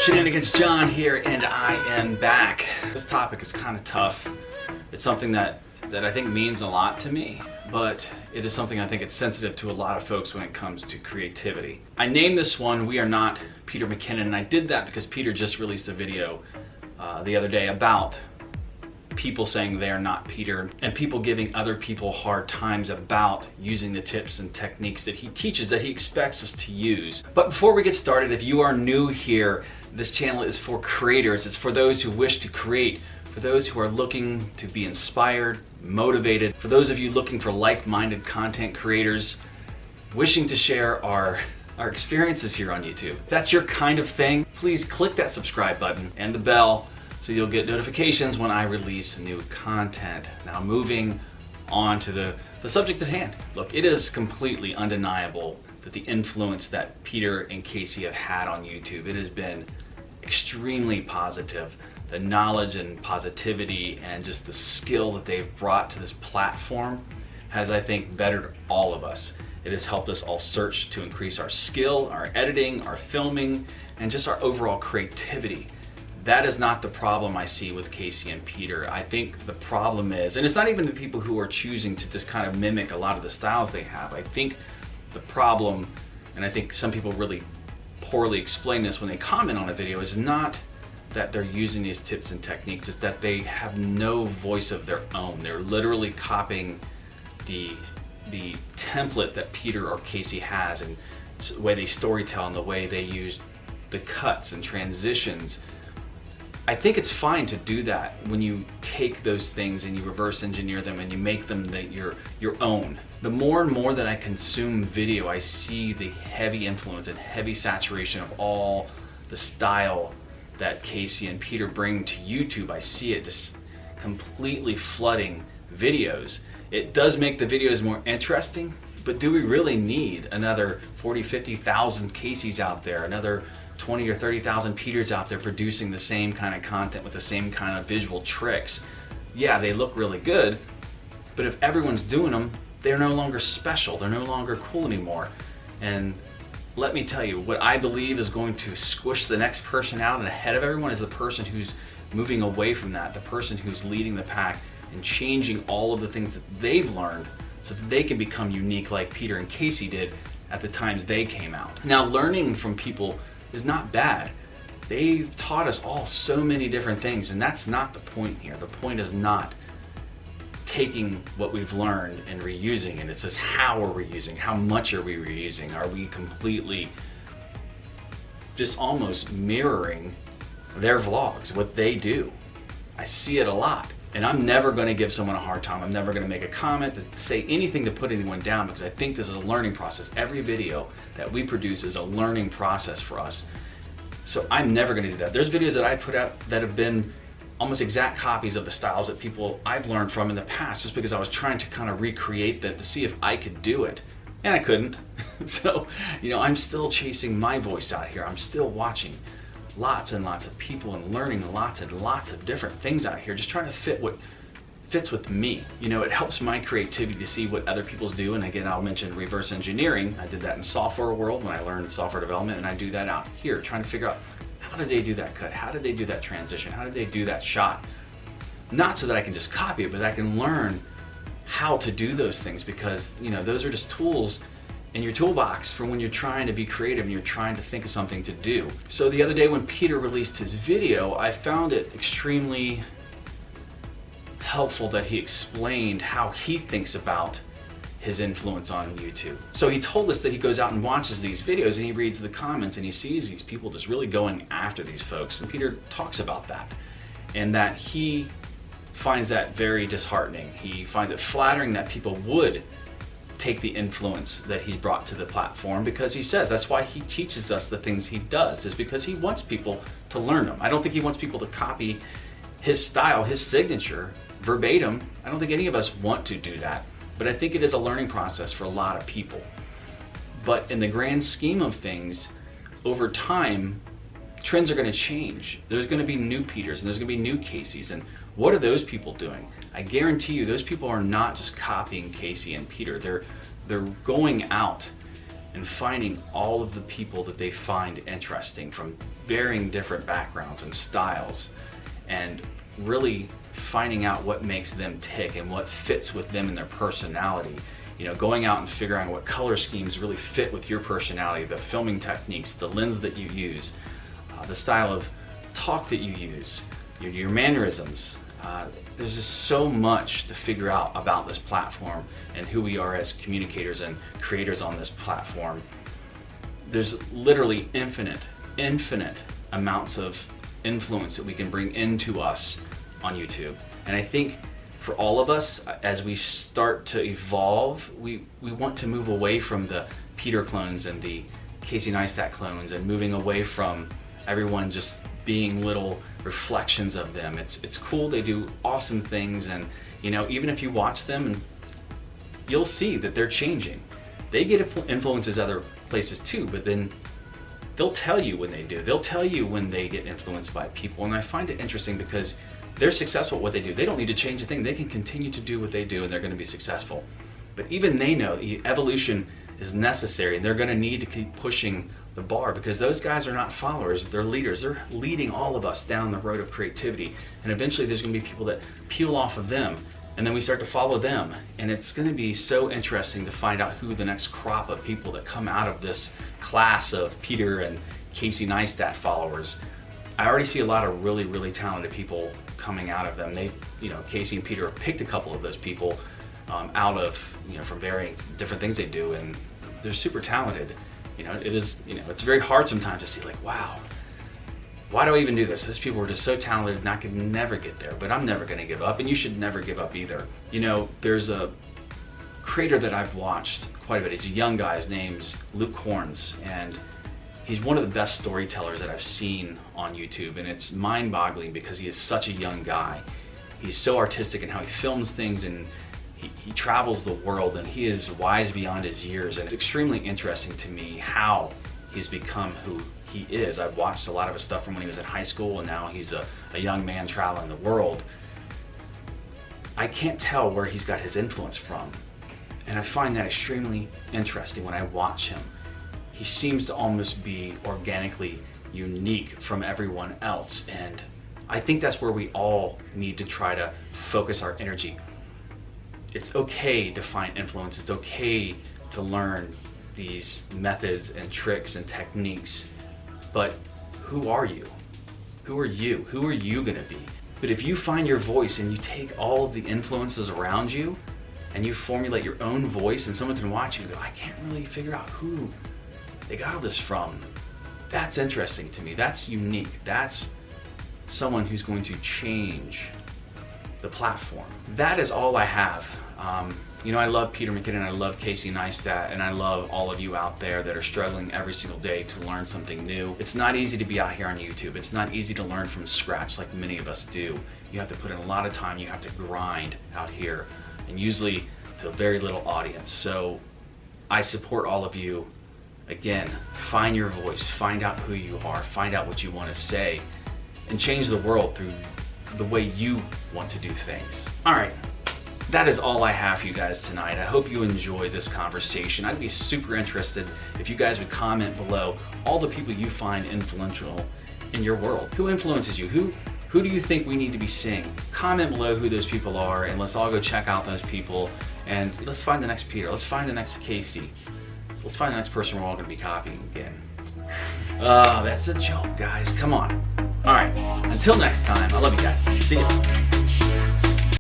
Shenanigans John here, and I am back. This topic is kind of tough. It's something that I think means a lot to me, but it is something I think it's sensitive to a lot of folks when it comes to creativity. I named this one "We Are Not Peter Mckinnon," and I did that because Peter just released a video the other day about people saying they are not Peter, and people giving other people hard times about using the tips and techniques that he teaches, that he expects us to use. But before we get started, if you are new here, this channel is for creators. It's for those who wish to create, for those who are looking to be inspired, motivated, for those of you looking for like-minded content creators, wishing to share our experiences here on YouTube. If that's your kind of thing, please click that subscribe button and the bell so you'll get notifications when I release new content. Now moving on to the subject at hand. Look, it is completely undeniable that the influence that Peter and Casey have had on YouTube, it has been extremely positive. The knowledge and positivity and just the skill that they've brought to this platform has, I think, bettered all of us. It has helped us all search to increase our skill, our editing, our filming, and just our overall creativity. That is not the problem I see with Casey and Peter. I think the problem is, and it's not even the people who are choosing to just kind of mimic a lot of the styles they have. I think the problem, and I think some people really poorly explain this when they comment on a video, is not that they're using these tips and techniques, it's that they have no voice of their own. They're literally copying the template that Peter or Casey has, and the way they storytell and the way they use the cuts and transitions. I think it's fine to do that when you take those things and you reverse engineer them and you make them your own. The more and more that I consume video, I see the heavy influence and heavy saturation of all the style that Casey and Peter bring to YouTube. I see it just completely flooding videos. It does make the videos more interesting, but do we really need another 40, 50,000 Caseys out there, another 20 or 30,000 Peters out there producing the same kind of content with the same kind of visual tricks? Yeah, they look really good, but if everyone's doing them, they're no longer special, they're no longer cool anymore. And let me tell you, what I believe is going to squish the next person out and ahead of everyone is the person who's moving away from that, the person who's leading the pack and changing all of the things that they've learned so that they can become unique like Peter and Casey did at the times they came out. Now, learning from people is not bad. They've taught us all so many different things, and that's not the point here. The point is not taking what we've learned and reusing it. It's just how are we reusing? How much are we reusing? Are we completely just almost mirroring their vlogs, what they do? I see it a lot. And I'm never going to give someone a hard time. I'm never going to make a comment to say anything to put anyone down, because I think this is a learning process. Every video that we produce is a learning process for us. So I'm never going to do that. There's videos that I put out that have been almost exact copies of the styles that people I've learned from in the past, just because I was trying to kind of recreate that to see if I could do it. And I couldn't. So, I'm still chasing my voice out here. I'm still watching lots and lots of people and learning lots and lots of different things out here, just trying to fit what fits with me. It helps my creativity to see what other people's do. And again, I'll mention reverse engineering. I did that in software world when I learned software development, and I do that out here, trying to figure out how did they do that cut? How did they do that transition? How did they do that shot? Not so that I can just copy it, but I can learn how to do those things, because those are just tools in your toolbox for when you're trying to be creative and you're trying to think of something to do. So the other day when Peter released his video, I found it extremely helpful that he explained how he thinks about his influence on YouTube. So he told us that he goes out and watches these videos and he reads the comments and he sees these people just really going after these folks. And Peter talks about that, and that he finds that very disheartening. He finds it flattering that people would take the influence that he's brought to the platform, because he says that's why he teaches us the things he does, is because he wants people to learn them. I don't think he wants people to copy his style, his signature, verbatim. I don't think any of us want to do that, but I think it is a learning process for a lot of people. But in the grand scheme of things, over time, trends are going to change. There's going to be new Peters and there's going to be new Caseys, and what are those people doing? I guarantee you those people are not just copying Casey and Peter. They're going out and finding all of the people that they find interesting from varying different backgrounds and styles, and really finding out what makes them tick and what fits with them and their personality. You know, going out and figuring out what color schemes really fit with your personality, the filming techniques, the lens that you use, the style of talk that you use, your mannerisms. There's just so much to figure out about this platform and who we are as communicators and creators on this platform. There's literally infinite amounts of influence that we can bring into us on YouTube. And I think for all of us, as we start to evolve, we want to move away from the Peter clones and the Casey Neistat clones, and moving away from everyone just being little reflections of them. It's cool, they do awesome things, and you know, even if you watch them, and you'll see that they're changing. They get influences other places too, but then they'll tell you when they do. They'll tell you when they get influenced by people, and I find it interesting because they're successful at what they do. They don't need to change a thing. They can continue to do what they do, and they're going to be successful. But even they know the evolution is necessary, and they're going to need to keep pushing the bar, because those guys are not followers, they're leaders. They're leading all of us down the road of creativity, and eventually there's going to be people that peel off of them, and then we start to follow them, and it's going to be so interesting to find out who the next crop of people that come out of this class of Peter and Casey Neistat followers. I already see a lot of really talented people coming out of them. They, you know, Casey and Peter have picked a couple of those people out of, you know, from varying different things they do, and they're super talented. You know, it is, you know, it's very hard sometimes to see, like, wow, why do I even do this? Those people were just so talented and I could never get there, but I'm never going to give up, and you should never give up either. You know, there's a creator that I've watched quite a bit. He's a young guy. His name's Luke Horns, and he's one of the best storytellers that I've seen on YouTube, and it's mind-boggling because he is such a young guy. He's so artistic in how he films things, and he travels the world, and he is wise beyond his years, and it's extremely interesting to me how he's become who he is. I've watched a lot of his stuff from when he was in high school, and now he's a young man traveling the world. I can't tell where he's got his influence from, and I find that extremely interesting when I watch him. He seems to almost be organically unique from everyone else, and I think that's where we all need to try to focus our energy. It's okay to find influence. It's okay to learn these methods and tricks and techniques, but who are you? Who are you? Who are you gonna be? But if you find your voice and you take all of the influences around you and you formulate your own voice, and someone can watch you and go, I can't really figure out who they got all this from. That's interesting to me. That's unique. That's someone who's going to change the platform. That is all I have. You know, I love Peter Mckinnon, I love Casey Neistat, and I love all of you out there that are struggling every single day to learn something new. It's not easy to be out here on YouTube. It's not easy to learn from scratch like many of us do. You have to put in a lot of time. You have to grind out here, and usually to a very little audience. So I support all of you. Again, find your voice, find out who you are, find out what you want to say, and change the world through the way you want to do things. All right, that is all I have for you guys tonight. I hope you enjoyed this conversation. I'd be super interested if you guys would comment below all the people you find influential in your world. Who influences you? Who do you think we need to be seeing? Comment below who those people are, and let's all go check out those people, and let's find the next Peter. Let's find the next Casey. Let's find the next person we're all going to be copying again. That's a joke, guys. Come on. All right. Until next time, I love you guys. See ya.